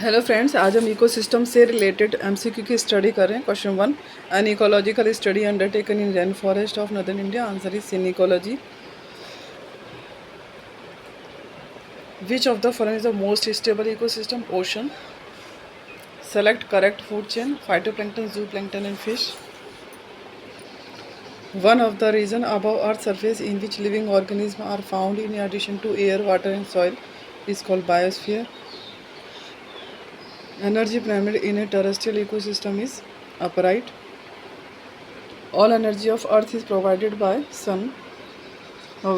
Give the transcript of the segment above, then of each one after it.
Hello friends, आज हम ecosystem से रिलेटेड एमसीक्यू की स्टडी कर रहे हैं। Question 1, an ecological study undertaken in rain forest of northern India. Answer is synecology. Which of the following is the most stable ecosystem? Ocean. Select correct food chain, phytoplankton, zooplankton and fish. One of the region above earth surface in which living organisms are found in addition to air, water and soil is called biosphere. Energy pyramid in a terrestrial ecosystem is upright. All energy of earth is provided by sun.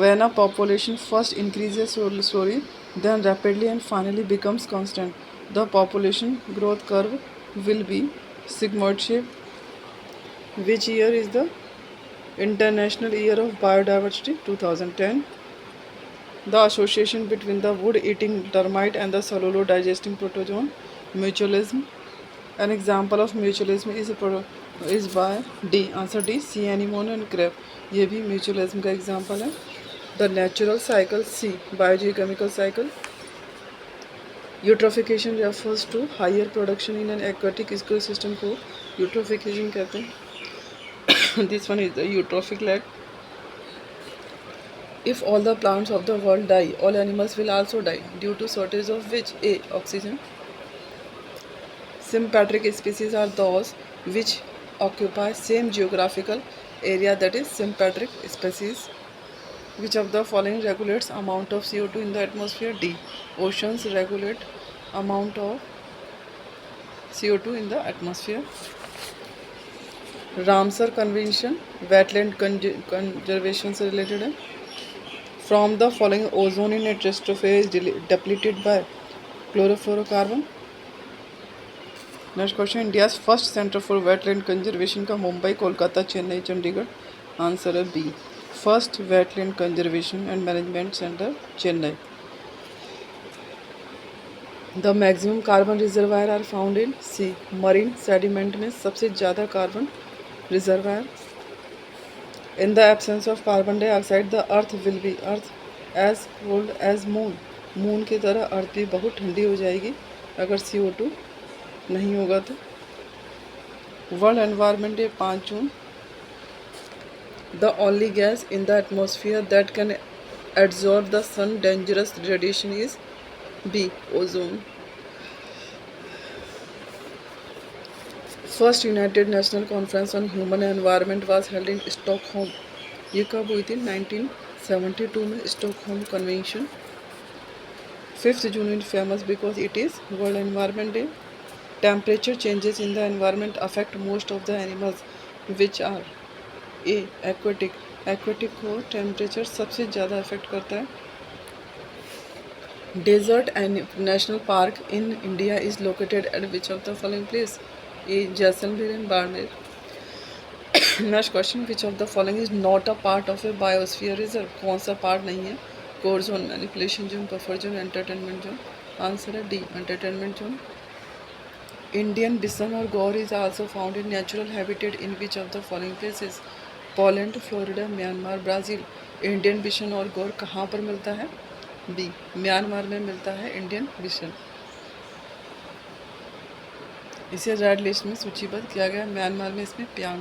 When a population first increases slowly, then rapidly and finally becomes constant, the population growth curve will be sigmoid shape. Which year is the International Year of Biodiversity? 2010. The association between the wood-eating termite and the cellulose-digesting protozoan, mutualism. An example of mutualism is by D. Answer D. Sea anemone and crab. ये भी mutualism का example है. The natural cycle. C. Biogeochemical cycle. Eutrophication refers to higher production in an aquatic ecosystem को eutrophication कहते हैं. This one is the eutrophic lag. If all the plants of the world die, all animals will also die due to shortage of which? A. Oxygen. Sympatric species are those which occupy same geographical area, that is sympatric species. Which of the following regulates amount of CO2 in the atmosphere? D. Oceans regulate amount of CO2 in the atmosphere. Ramsar convention wetland conservation से related है. From the following ozone in a troposphere is depleted by chlorofluorocarbon. Next question, India's first centre for wetland conservation का Mumbai, Kolkata, Chennai, Chandigarh. Answer है B. First wetland conservation and management centre Chennai. The maximum carbon reservoir are found in C. Marine sediment में सबसे ज़्यादा carbon reservoir. In the absence of carbon dioxide the earth will B earth as cold as moon. Moon की तरह अर्थ भी बहुत ठंडी हो जाएगी अगर CO2 नहीं होगा तो. World environment day 5 June. The only gas in the atmosphere that can absorb the sun dangerous radiation is B. Ozone. First united national conference on human environment was held in Stockholm. ये कब हुई थी? 1972 में Stockholm convention. 5th June is famous because it is world environment day. Temperature changes in the environment affect most of the animals which are. A. Aquatic. Aquatic को temperature सबसे ज़्यादा affect करता है. Desert and national park in India is located at which of the following place? A. Jaisalmer and Barmer. Next question, which of the following is not a part of a biosphere reserve? कौन सा part नहीं है? Core zone, manipulation zone, buffer zone, entertainment zone. Answer है D. Entertainment zone. Indian bison और gaur is also found in natural habitat in which of the following places? Poland, Florida, Myanmar, Brazil. Indian Bishan और गौर कहाँ पर मिलता है? B. Myanmar में मिलता है इंडियन बिशन. इसे रेड लिस्ट में सूचीबद्ध किया गया. म्यांमार में इसमें प्यांग